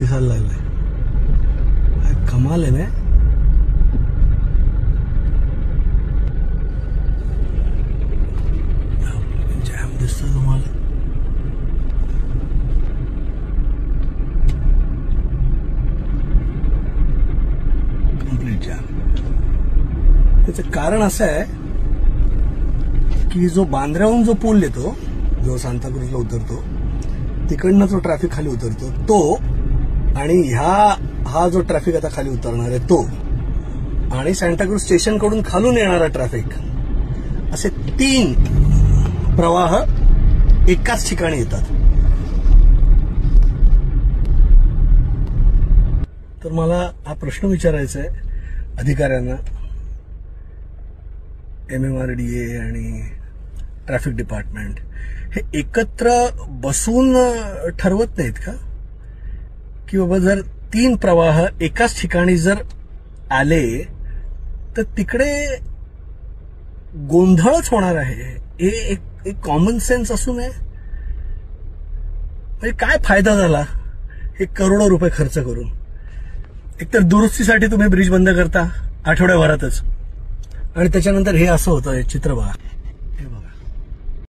दिसायला लागलाय. कमाल आहे ना. जॅम दिसतो तुम्हाला. Complete jam. त्याचं कारण असं आहे की जो बांद्र्याहून जो पूल येतो, जो सांताक्रूजला उतरतो, तिकडनं जो ट्रॅफिक खाली उतरतो तो, आणि हा जो ट्रॅफिक आता खाली उतरणार आहे तो, आणि सांताक्रूज स्टेशन कडून खालून येणारा ट्रॅफिक, असे 3 प्रवाह एकाच ठिकाणी येतात. तर मला हा प्रश्न विचारायचा आहे अधिकाऱ्यांना, MMRDA आणि ट्रॅफिक डिपार्टमेंट हे एकत्र बसून ठरवत नाहीत का की बाबा जर 3 प्रवाह एकाच ठिकाणी जर आले तर तिकडे गोंधळच होणार आहे. हे एक कॉमन सेन्स असू नये. म्हणजे काय फायदा झाला हे करोडो रुपये खर्च करून? एकतर दुरुस्तीसाठी तुम्ही ब्रिज बंद करता आठवड्याभरातच, आणि त्याच्यानंतर हे असं होतं. चित्र बघा.